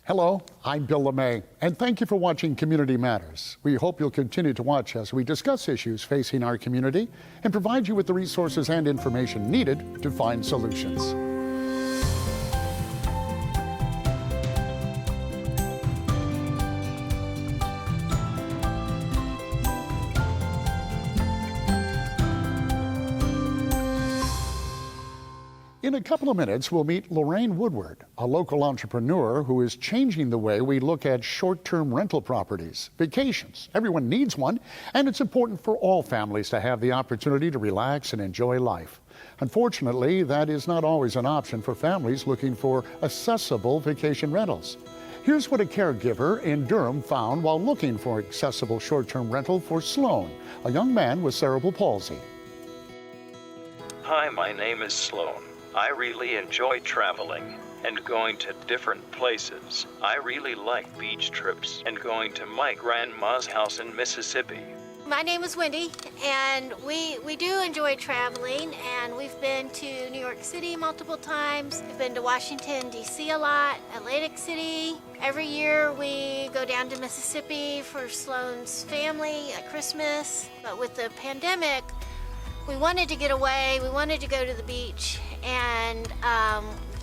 Hello, I'm Bill LeMay, and thank you for watching Community Matters. We hope you'll continue to watch as we discuss issues facing our community and provide you with the resources and information needed to find solutions. In a couple of minutes, we'll meet Lorraine Woodward, a local entrepreneur who is changing the way we look at short-term rental properties, vacations. Everyone needs one, and it's important for all families to have the opportunity to relax and enjoy life. Unfortunately, that is not always an option for families looking for accessible vacation rentals. Here's what a caregiver in Durham found while looking for accessible short-term rental for Sloan, a young man with cerebral palsy. Hi, my name is Sloan. I really enjoy traveling and going to different places. I really like beach trips and going to my grandma's house in Mississippi. My name is Wendy, and we do enjoy traveling, and we've been to New York City multiple times. We've been to Washington, D.C. a lot, Atlantic City. Every year we go down to Mississippi for Sloan's family at Christmas. But with the pandemic, we wanted to get away, we wanted to go to the beach, and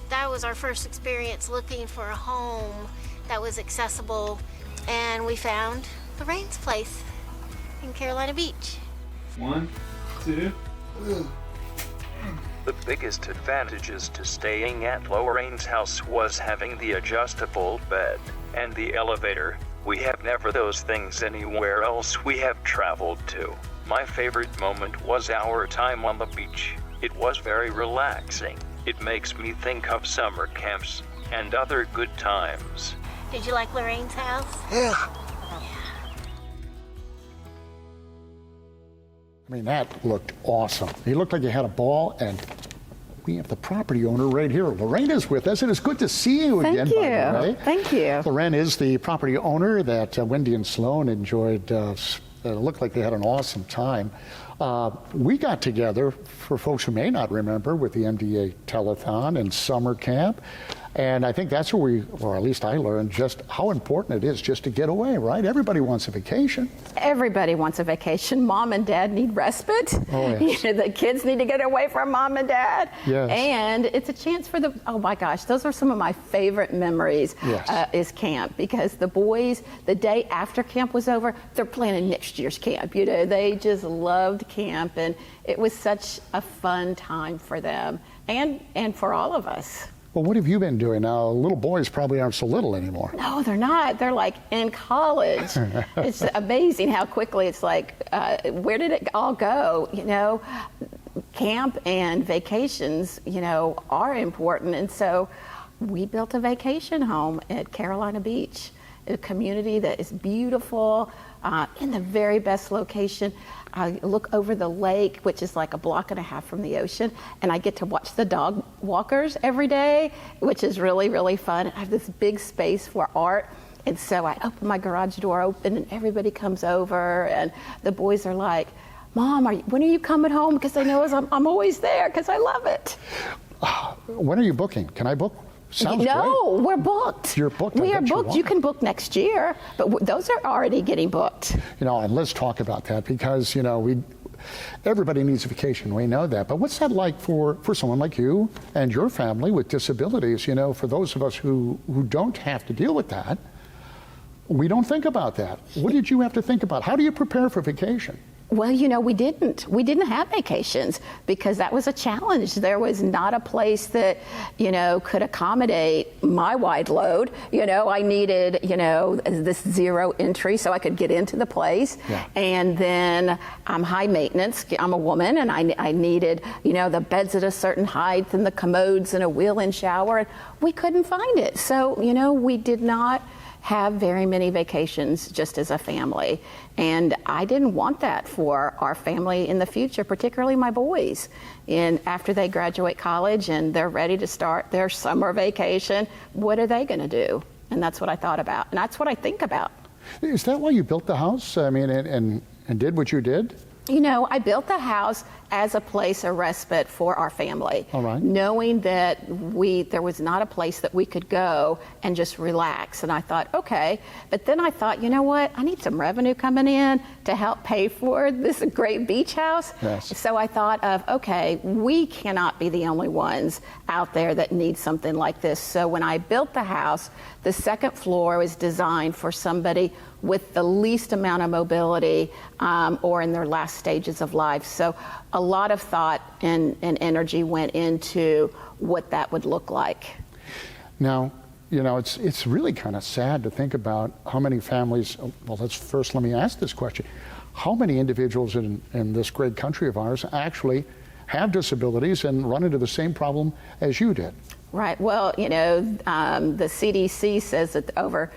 that was our first experience looking for a home that was accessible, and we found Lorraine's place in Carolina Beach. 1, 2. The biggest advantages to staying at Lorraine's house was having the adjustable bed and the elevator. We have never those things anywhere else we have traveled to. My favorite moment was our time on the beach. It was very relaxing. It makes me think of summer camps and other good times. Did you like Lorraine's house? Yeah. I mean, that looked awesome. He looked like he had a ball, and we have the property owner right here. Lorraine is with us, and it's good to see you again. Thank you. By the way. Thank you. Lorraine is the property owner that Wendy and Sloan enjoyed. It looked like they had an awesome time. We got together, for folks who may not remember, with the MDA Telethon and summer camp. And I think that's where or at least I learned just how important it is just to get away, right? Everybody wants a vacation. Everybody wants a vacation. Mom and dad need respite. Oh, yes. You know, the kids need to get away from mom and dad. Yes. And it's a chance for oh my gosh, those are some of my favorite memories. Yes. Is camp, because the boys, the day after camp was over, they're planning next year's camp. You know, they just loved camp, and it was such a fun time for them and for all of us. Well, what have you been doing now? Little boys probably aren't so little anymore. No, they're not. They're like in college. It's amazing how quickly it's like, where did it all go? You know, camp and vacations, you know, are important. And so we built a vacation home at Carolina Beach, a community that is beautiful, in the very best location. I look over the lake, which is like a block and a half from the ocean, and I get to watch the dog walkers every day, which is really, really fun. I have this big space for art, and so I open my garage door open, and everybody comes over, and the boys are like, Mom, when are you coming home? Because they know I'm always there, because I love it. When are you booking? Can I book? Sounds no, great. We're booked. You're booked. We are booked. You can book next year, but those are already getting booked. You know, and let's talk about that, because, you know, everybody needs a vacation. We know that. But what's that like for someone like you and your family with disabilities? You know, for those of us who don't have to deal with that, we don't think about that. What did you have to think about? How do you prepare for vacation? Well, you know, we didn't have vacations because that was a challenge. There was not a place that, you know, could accommodate my wide load. You know, I needed, you know, this zero entry so I could get into the place. Yeah. And then I'm high maintenance. I'm a woman, and I needed, you know, the beds at a certain height and the commodes and a wheel-in shower. And we couldn't find it. So, you know, we did not have very many vacations just as a family. And I didn't want that for our family in the future, particularly my boys. And after they graduate college and they're ready to start their summer vacation, what are they going to do? And that's what I thought about. And that's what I think about. Is that why you built the house? I mean, and did what you did? You know, I built the house as a place of respite for our family. All right. Knowing that there was not a place that we could go and just relax. And I thought, okay. But then I thought, you know what? I need some revenue coming in to help pay for this great beach house. Yes. So I thought of, okay, we cannot be the only ones out there that need something like this. So when I built the house, the second floor was designed for somebody with the least amount of mobility or in their last stages of life. So a lot of thought and energy went into what that would look like. Now, you know, it's really kind of sad to think about how many families, well, let me ask this question. How many individuals in this great country of ours actually have disabilities and run into the same problem as you did? Right. Well, you know, the CDC says that over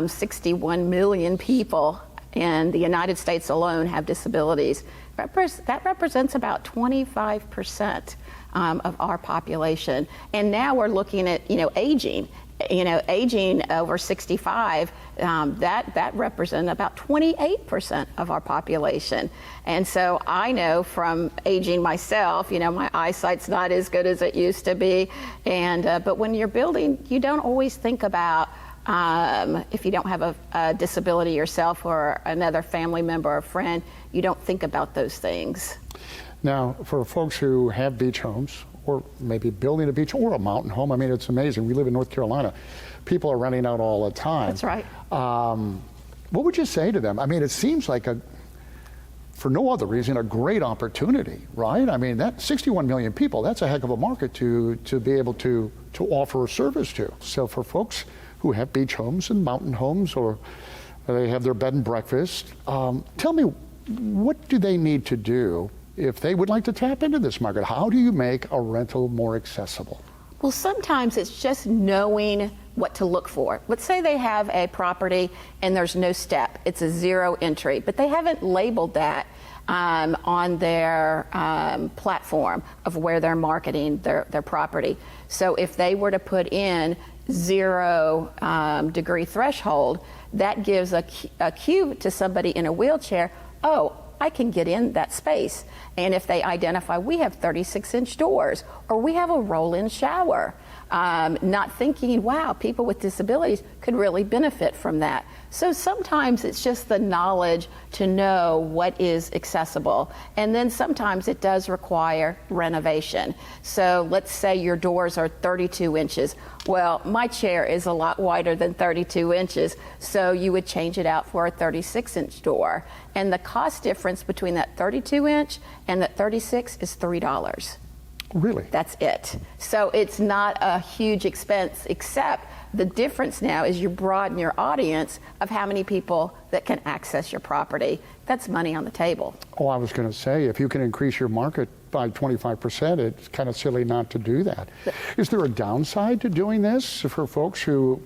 61 million people in the United States alone have disabilities. That represents about 25% of our population. And now we're looking at, you know, aging. You know, aging over 65, that represents about 28% of our population. And so I know from aging myself, you know, my eyesight's not as good as it used to be. And but when you're building, you don't always think about if you don't have a disability yourself or another family member or friend, you don't think about those things. Now, for folks who have beach homes, or maybe building a beach or a mountain home, I mean, it's amazing. We live in North Carolina. People are renting out all the time. That's right. What would you say to them? I mean, it seems like for no other reason, a great opportunity, right? I mean, that 61 million people, that's a heck of a market to be able to offer a service to. So for folks who have beach homes and mountain homes, or they have their bed and breakfast, tell me, what do they need to do if they would like to tap into this market? How do you make a rental more accessible? Well, sometimes it's just knowing what to look for. Let's say they have a property and there's no step. It's a zero entry, but they haven't labeled that on their platform of where they're marketing their property. So if they were to put in 0 degree threshold, that gives a cue to somebody in a wheelchair, oh, I can get in that space. And if they identify, we have 36-inch doors, or we have a roll-in shower, not thinking, wow, people with disabilities could really benefit from that. So sometimes it's just the knowledge to know what is accessible. And then sometimes it does require renovation. So let's say your doors are 32 inches. Well, my chair is a lot wider than 32 inches, so you would change it out for a 36-inch door. And the cost difference between that 32-inch and that 36 is $3. Really? That's it. So it's not a huge expense, except the difference now is you broaden your audience of how many people that can access your property. That's money on the table. Oh, I was going to say, if you can increase your market by 25%, it's kind of silly not to do that. Is there a downside to doing this for folks who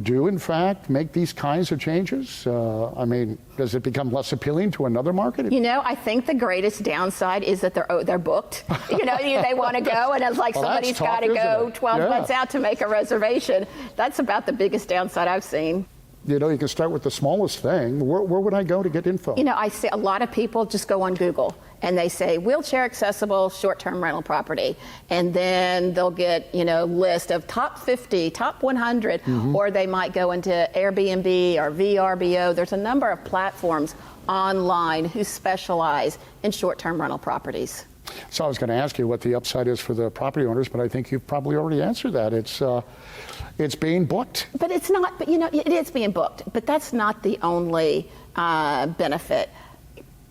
do, in fact, make these kinds of changes? I mean, does it become less appealing to another market? You know, I think the greatest downside is that they're booked. You know, they want to go, and it's like somebody's got to go 12 months out to make a reservation. That's about the biggest downside I've seen. You know, you can start with the smallest thing. Where would I go to get info? You know, I see a lot of people just go on Google and they say wheelchair accessible short-term rental property, and then they'll get, you know, list of top 50, top 100, or they might go into Airbnb or VRBO. There's a number of platforms online who specialize in short-term rental properties. So I was going to ask you what the upside is for the property owners, but I think you've probably already answered that. It's being booked. But it's not, but you know, it is being booked, but that's not the only benefit.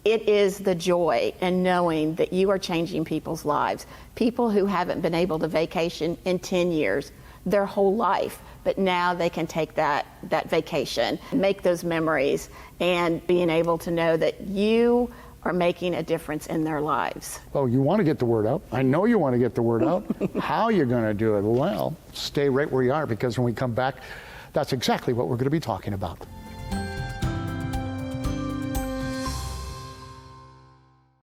It is the joy in knowing that you are changing people's lives. People who haven't been able to vacation in 10 years, their whole life, but now they can take that vacation, make those memories, and being able to know that you are making a difference in their lives. Oh, you want to get the word out. I know you want to get the word out. How are you going to do it? Well, stay right where you are, because when we come back, that's exactly what we're going to be talking about.